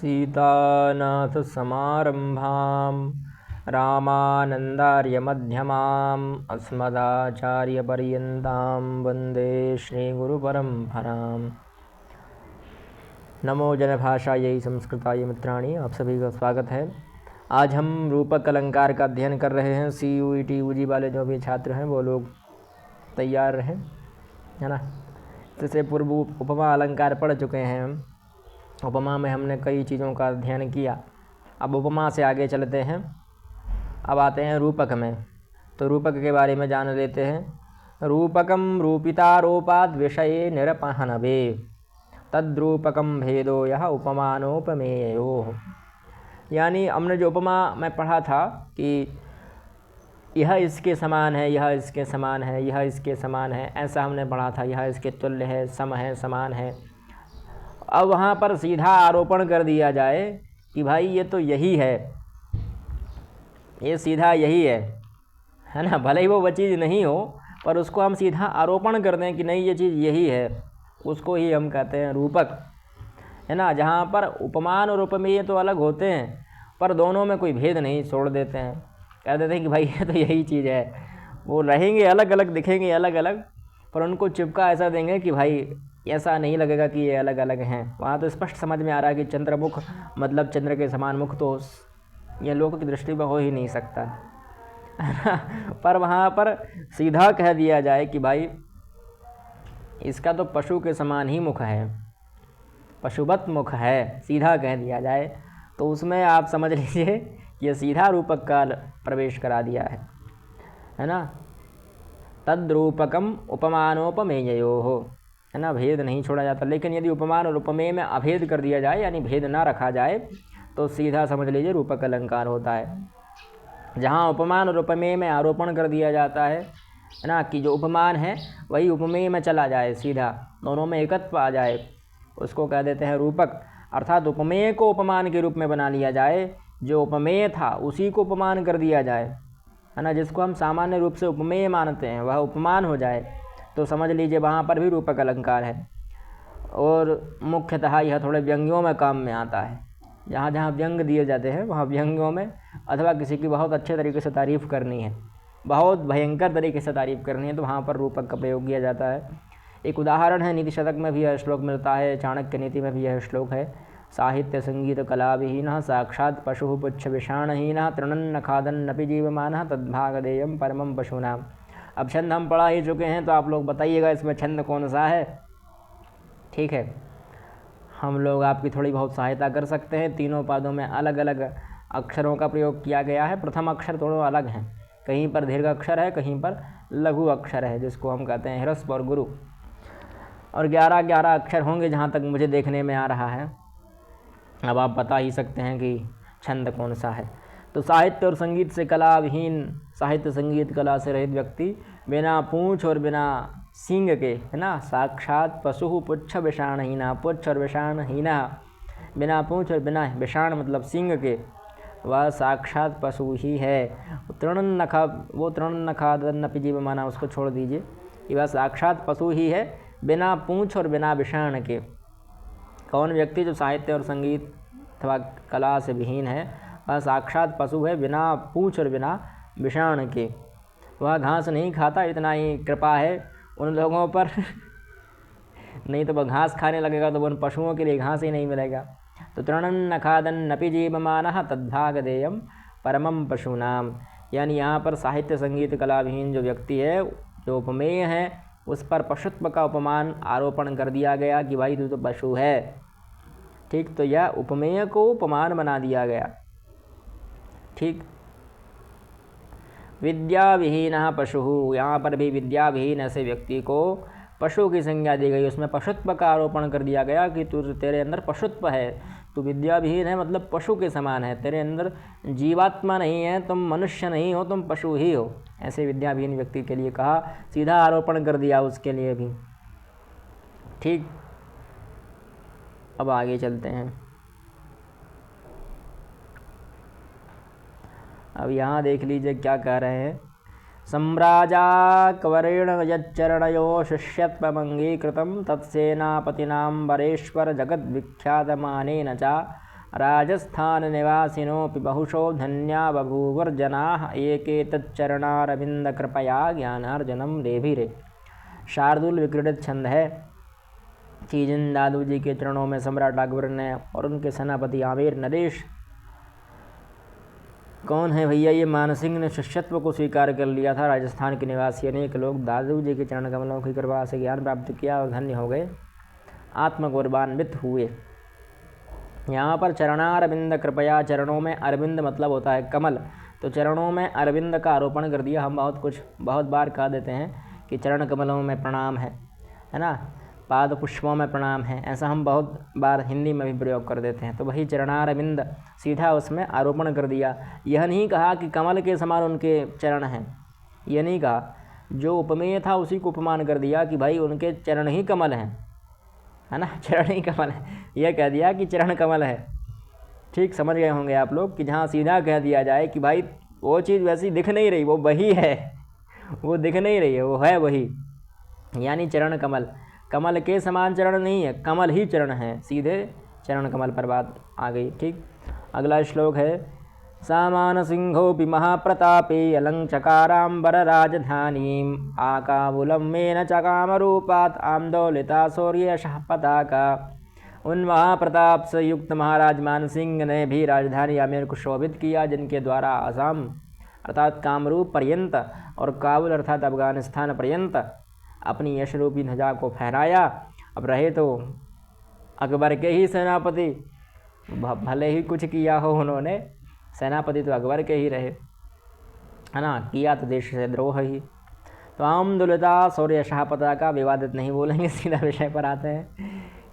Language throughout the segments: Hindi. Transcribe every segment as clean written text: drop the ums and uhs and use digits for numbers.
सीतानाथसमारम्भां रामानन्दार्यमध्यमाम् अस्मदाचार्यपर्यन्तां वन्दे श्रीगुरुपरम्पराम्। नमो जनभाषायै संस्कृताय मित्राणि, आप सभी का स्वागत है। आज हम रूपक अलंकार का अध्ययन कर रहे हैं। CUET UG वाले जो भी छात्र हैं वो लोग तैयार रहें, है ना। इससे पूर्व उपमा अलंकार पढ़ चुके हैं हम। उपमा में हमने कई चीज़ों का अध्ययन किया। अब उपमा से आगे चलते हैं। अब आते हैं रूपक में। तो रूपक के बारे में जान लेते हैं। रूपकम रूपितारोपाद विषये निरपहनवे तद्रूपकम भेदो यह उपमानोपमेयो। यानी हमने जो उपमा में पढ़ा था कि यह इसके समान है, यह इसके समान है, यह इसके समान है, ऐसा हमने पढ़ा था। यह इसके तुल्य है, सम है, समान है। अब वहाँ पर सीधा आरोपण कर दिया जाए कि भाई ये तो यही है, ये सीधा यही है ना। भले ही वो चीज़ नहीं हो पर उसको हम सीधा आरोपण कर दें कि नहीं ये चीज़ यही है, उसको ही हम कहते हैं रूपक, है ना। जहाँ पर उपमान और उपमेय तो अलग होते हैं पर दोनों में कोई भेद नहीं, छोड़ देते हैं, कह देते हैं कि भाई ये तो यही चीज़ है। वो रहेंगे अलग अलग, दिखेंगे अलग अलग, पर उनको चिपका ऐसा देंगे कि भाई ऐसा नहीं लगेगा कि ये अलग अलग हैं। वहाँ तो स्पष्ट समझ में आ रहा है कि चंद्रमुख मतलब चंद्र के समान मुख तो ये लोगों की दृष्टि में हो ही नहीं सकता, है ना। पर वहाँ पर सीधा कह दिया जाए कि भाई इसका तो पशु के समान ही मुख है, पशुवत मुख है, सीधा कह दिया जाए तो उसमें आप समझ लीजिए ये सीधा रूपक का प्रवेश करा दिया है ना। तद्रूपकम उपमानोपमेयो, है ना। भेद नहीं छोड़ा जाता। लेकिन यदि उपमान और उपमेय में अभेद कर दिया जाए, यानी भेद ना रखा जाए, तो सीधा समझ लीजिए रूपक अलंकार होता है। जहाँ उपमान और उपमेय में आरोपण कर दिया जाता है ना, कि जो उपमान है वही उपमेय में चला जाए, सीधा दोनों में एकत्व आ जाए, उसको कह देते हैं रूपक। अर्थात उपमेय को उपमान के रूप में बना लिया जाए, जो उपमेय था उसी को उपमान कर दिया जाए, है ना। जिसको हम सामान्य रूप से उपमेय मानते हैं वह उपमान हो जाए, तो समझ लीजिए वहाँ पर भी रूपक अलंकार है। और मुख्यतः यह थोड़े व्यंग्यों में काम में आता है। जहाँ जहाँ व्यंग दिए जाते हैं वहाँ व्यंग्यों में, अथवा किसी की बहुत अच्छे तरीके से तारीफ़ करनी है, बहुत भयंकर तरीके से तारीफ़ करनी है, तो वहाँ पर रूपक का प्रयोग किया जाता है। एक उदाहरण है, नीति शतक में भी यह श्लोक मिलता है, चाणक्य नीति में भी यह श्लोक है। साहित्य संगीत कला विहीन साक्षात् पशु पुच्छ विषाणहीन तृणन्न खादन्नपि जीवमानः तद्भागधेयं परमं पशूनाम। अब छंद हम पढ़ा ही चुके हैं, तो आप लोग बताइएगा इसमें छंद कौन सा है। ठीक है, हम लोग आपकी थोड़ी बहुत सहायता कर सकते हैं। तीनों पादों में अलग अलग अक्षरों का प्रयोग किया गया है। प्रथम अक्षर थोड़े अलग हैं, कहीं पर दीर्घ अक्षर है, कहीं पर लघु अक्षर है, जिसको हम कहते हैं ह्रस्व और गुरु। और 11 अक्षर होंगे जहाँ तक मुझे देखने में आ रहा है। अब आप बता ही सकते हैं कि छंद कौन सा है। तो साहित्य और संगीत से कला विहीन, साहित्य संगीत कला से रहित व्यक्ति, बिना पूँछ और बिना सींग के, है ना। साक्षात पशु पुच्छ विषाणहीना, पुच्छ और विषाणहीना, बिना पूँछ और बिना विषाण मतलब सींग के, वह साक्षात पशु ही है। तृण न खादन्नपि जीवमानः, उसको छोड़ दीजिए, कि वह साक्षात पशु ही है बिना पूँछ और बिना विषाण के। कौन व्यक्ति जो साहित्य और संगीत अथवा कला से विहीन है, वह साक्षात पशु है बिना पूँछ और बिना विषाण के। वह घास नहीं खाता, इतना ही कृपा है उन लोगों पर नहीं तो वह घास खाने लगेगा तो उन पशुओं के लिए घास ही नहीं मिलेगा। तो तृणन्न खादन्नपि जीवमानः तद्भागधेयं परमं पशूनाम। यानी यहाँ पर साहित्य संगीत कला विहीन जो व्यक्ति है, जो उपमेय है, उस पर पशुत्व का उपमान आरोपण कर दिया गया कि भाई तू तो पशु है। ठीक, तो यह उपमेय को उपमान बना दिया गया। ठीक, विद्या विहीन पशु, यहाँ पर भी विद्या विहीन ऐसे व्यक्ति को पशु की संज्ञा दी गई, उसमें पशुत्व का आरोपण कर दिया गया कि तू, तेरे अंदर पशुत्व है, तू विद्या विहीन है मतलब पशु के समान है, तेरे अंदर जीवात्मा नहीं है, तुम मनुष्य नहीं हो, तुम पशु ही हो। ऐसे विद्या विहीन व्यक्ति के लिए कहा, सीधा आरोपण कर दिया उसके लिए भी। ठीक, अब आगे चलते हैं। अब यहाँ देख लीजिए क्या कह रहे हैं। सम्राजाकवरेण यच्चरणयो शिष्यत्वमङ्गीकृतं तत्सेनापतिनां वरेश्वर जगद्विख्यातमानेन च राजस्थान निवासिनोऽपि बहुशो धन्या बभूवर्जनाः एकेतच्चरणारविंद कृपया ज्ञानार्जनम देभिरे। शार्दुल विक्रीडित छंद है कि जिन दादू जी के चरणों में सम्राट अकबर ने और उनके सेनापति आमेर नरेश, कौन है भैया, ये मानसिंह ने शिष्यत्व को स्वीकार कर लिया था। राजस्थान के निवासी अनेक लोग दादू जी के चरण कमलों की कृपा से ज्ञान प्राप्त किया और धन्य हो गए, आत्मगौरवान्वित हुए। यहाँ पर चरणारविंद कृपया, चरणों में अरविंद मतलब होता है कमल, तो चरणों में अरविंद का आरोपण कर दिया। हम बहुत बार कह देते हैं कि चरण कमलों में प्रणाम है ना, पाद पुष्पों में प्रणाम है, ऐसा हम बहुत बार हिंदी में भी प्रयोग कर देते हैं। तो वही चरणारविंद सीधा उसमें आरोपण कर दिया। यह नहीं कहा कि कमल के समान उनके चरण हैं, यह नहीं कहा, जो उपमेय था उसी को उपमान कर दिया कि भाई उनके चरण ही कमल हैं, है ना, चरण ही कमल है, यह कह दिया कि चरण कमल है। ठीक समझ गए होंगे आप लोग कि जहाँ सीधा कह दिया जाए कि भाई वो चीज़ वैसी दिख नहीं रही, वो वही है, वो दिख नहीं रही है, वो है वही, यानी चरण कमल। कमल के समान चरण नहीं है, कमल ही चरण है, सीधे चरण कमल पर बात आ गई। ठीक, अगला श्लोक है सामान सिंहोऽपि महाप्रतापे अलंचकारांबर राजधानीम आकाबुलम मेन चकामरूपात आंदोलिता शौर्यशः पताका। उन महाप्रताप से युक्त महाराज मानसिंह ने भी राजधानी आमेर को शोभित किया, जिनके द्वारा असम अर्थात कामरूप पर्यंत और काबुल अर्थात अफगानिस्तान पर्यंत अपनी यश रूपी ध्वजा को फहराया। अब रहे तो अकबर के ही सेनापति, भले ही कुछ किया हो उन्होंने, सेनापति तो अकबर के ही रहे, है ना, किया तो देश से द्रोह ही। तो आमदुलता शौर्यशः पताका, विवादित नहीं बोलेंगे, सीधा विषय पर आते हैं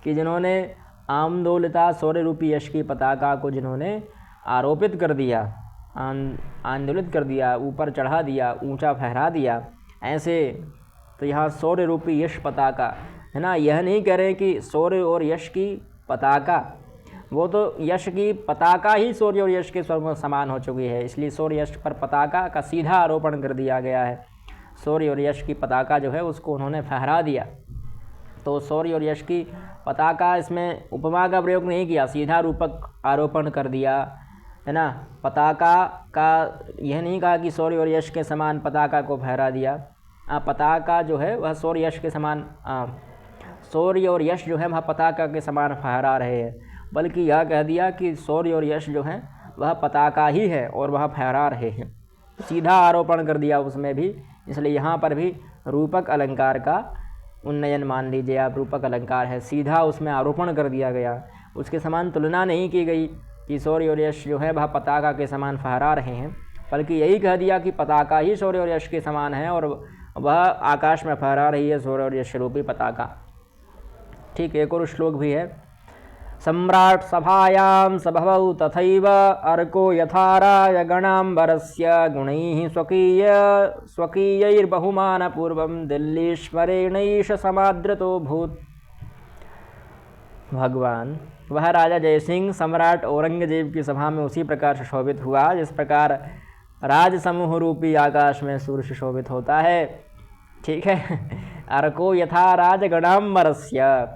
कि जिन्होंने आमदौलता शौर्य रूपी यश की पताका को जिन्होंने आरोपित कर दिया, आंदोलित कर दिया, ऊपर चढ़ा दिया, ऊंचा फहरा दिया, ऐसे तो यहाँ शौर्य रूपी यश पताका, है ना, यह नहीं कह रहे कि शौर्य और यश की पताका, वो तो यश की पताका ही शौर्य और यश के समान हो चुकी है, इसलिए शौर्य यश पर पताका का सीधा आरोपण कर दिया गया है। शौर्य और यश की पताका जो है उसको उन्होंने फहरा दिया, तो शौर्य और यश की पताका, इसमें उपमा का प्रयोग नहीं किया, सीधा रूपक आरोपण कर दिया, है ना। पताका का यह नहीं कहा कि शौर्य और यश के समान पताका को फहरा दिया, पताका जो है वह शौर्य यश के समान, शौर्य और यश जो है वह पताका के समान फहरा रहे हैं, बल्कि यह कह दिया कि शौर्य और यश जो है वह पताका ही है और वह फहरा रहे हैं, सीधा आरोपण कर दिया उसमें भी। इसलिए यहाँ पर भी रूपक अलंकार का उन्नयन मान लीजिए आप, रूपक अलंकार है, सीधा उसमें आरोपण कर दिया गया, उसके समान तुलना नहीं की गई कि शौर्य और यश जो है वह पताका के समान फहरा रहे हैं, बल्कि यही कह दिया कि पताका ही शौर्य और यश के समान है और वह आकाश में फहरा रही है शौर्य और यश रूपी पताका। ठीक, एक और श्लोक भी है सम्राट सभायां सभवौ तथैव अर्को यथा राजगणांबरस्य गुणैः स्वकीयैर्बहुमानपूर्वं दिल्लीश्वरेणैष समादृतो भूत्। भगवान, वह राजा जयसिंह सम्राट औरंगजेब की सभा में उसी प्रकार से शोभित हुआ जिस प्रकार राज समूह रूपी आकाश में सूर्य शोभित होता है। ठीक है, अर्को यथा राजगणांबरस्य,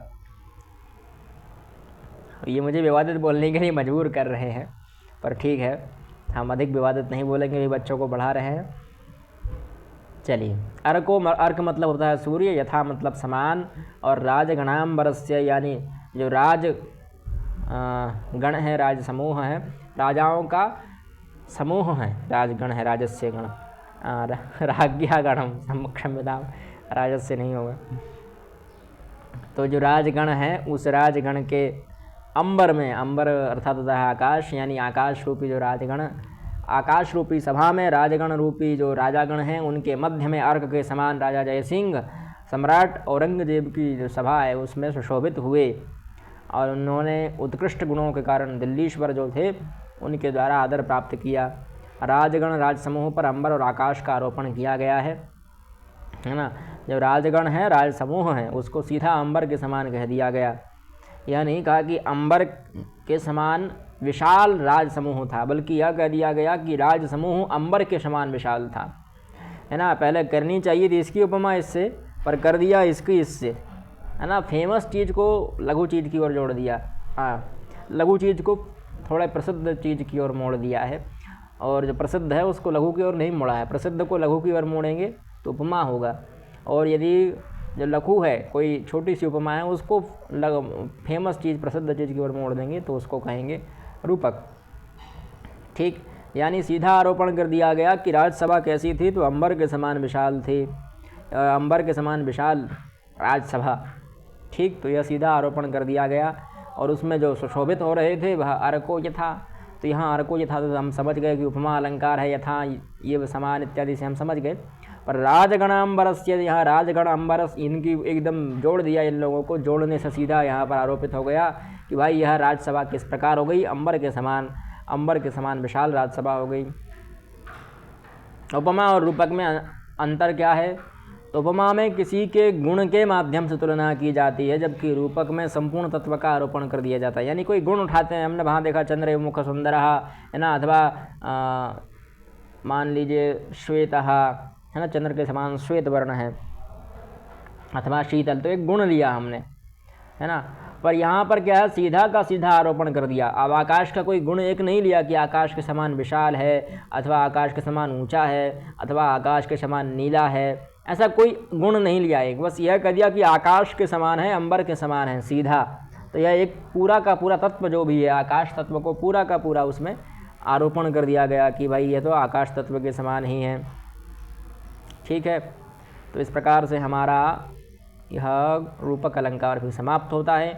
ये मुझे विवादित बोलने के लिए मजबूर कर रहे हैं, पर ठीक है, हम अधिक विवादित नहीं बोलेंगे, भी बच्चों को बढ़ा रहे हैं। चलिए, अर्क मतलब होता है सूर्य, यथा मतलब समान, और राजगणांबरस्य यानी जो राज गण है, राज समूह है, राजाओं का समूह है, राजगण है, राजस्य गण, राज्ञा गणम, क्षम्यताम, राजस्य नहीं होगा। तो जो राजगण है उस राजगण के अंबर में, अंबर अर्थात होता है आकाश, यानी आकाश रूपी जो राजगण, आकाश रूपी सभा में राजगण रूपी जो राजागण हैं उनके मध्य में अर्क के समान राजा जयसिंह सम्राट औरंगजेब की जो सभा है उसमें सुशोभित हुए, और उन्होंने उत्कृष्ट गुणों के कारण दिल्लीश्वर जो थे उनके द्वारा आदर प्राप्त किया। राजगण राज समूह पर अंबर और आकाश का आरोपण किया गया है ना। जो राजगण है, राज समूह है, उसको सीधा अंबर के समान कह दिया गया। यह नहीं कहा कि अंबर के समान विशाल राज समूह था, बल्कि यह कह दिया गया कि राज समूह अंबर के समान विशाल था, है ना। पहले करनी चाहिए थी इसकी उपमा इससे, पर कर दिया इसकी इससे, है ना। फेमस चीज़ को लघु चीज़ की ओर जोड़ दिया, हाँ, लघु चीज़ को थोड़ा प्रसिद्ध चीज़ की ओर मोड़ दिया है, और जो प्रसिद्ध है उसको लघु की ओर नहीं मोड़ा है। प्रसिद्ध को लघु की ओर मोड़ेंगे तो उपमा होगा, और यदि जो लघु है कोई छोटी सी उपमा है उसको फेमस चीज़ प्रसिद्ध चीज़ की ओर मोड़ देंगे तो उसको कहेंगे रूपक। ठीक, यानी सीधा आरोपण कर दिया गया कि राजसभा कैसी थी, तो अंबर के समान विशाल थी, अंबर के समान विशाल राजसभा। ठीक, तो यह सीधा आरोपण कर दिया गया। और उसमें जो सुशोभित हो रहे थे वह अर्को यथा, तो यहाँ अर्को यथा तो हम समझ गए कि उपमा अलंकार है, यथा ये समान इत्यादि से हम समझ गए। पर राजगण अम्बरस, यहाँ राजगण अम्बरस इनकी एकदम जोड़ दिया, इन लोगों को जोड़ने से सीधा यहाँ पर आरोपित हो गया कि भाई यह राजसभा किस प्रकार हो गई, अंबर के समान विशाल राजसभा हो गई। उपमा और रूपक में अंतर क्या है? तो उपमा में किसी के गुण के माध्यम से तुलना की जाती है, जबकि रूपक में संपूर्ण तत्व का आरोपण कर दिया जाता है। यानी कोई गुण उठाते हैं, हमने वहाँ देखा चंद्र मुख सुंदर है ना, अथवा मान लीजिए श्वेत है ना, चंद्र के समान श्वेत वर्ण है, अथवा शीतल, तो एक गुण लिया हमने, है ना। पर यहाँ पर क्या है, सीधा का सीधा आरोपण कर दिया। अब आकाश का कोई गुण एक नहीं लिया कि आकाश के समान विशाल है, अथवा आकाश के समान ऊंचा है, अथवा आकाश के समान नीला है, ऐसा कोई गुण नहीं लिया एक, बस यह कह दिया कि आकाश के समान है, अंबर के समान है, सीधा। तो यह एक पूरा का पूरा तत्व जो भी है, आकाश तत्व को पूरा का पूरा उसमें आरोपण कर दिया गया कि भाई यह तो आकाश तत्व के समान ही है। ठीक है, तो इस प्रकार से हमारा यह रूपक अलंकार भी समाप्त होता है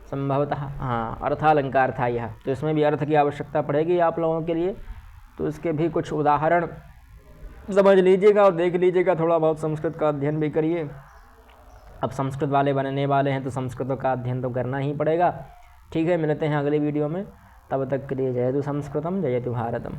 संभवतः। हाँ, अर्थालंकार था यह, तो इसमें भी अर्थ की आवश्यकता पड़ेगी आप लोगों के लिए, तो इसके भी कुछ उदाहरण समझ लीजिएगा और देख लीजिएगा, थोड़ा बहुत संस्कृत का अध्ययन भी करिए। अब संस्कृत वाले बनने वाले हैं तो संस्कृत का अध्ययन तो करना ही पड़ेगा। ठीक है, मिलते हैं अगले वीडियो में, तब तक के लिए जयतु संस्कृतम जयतु भारतम।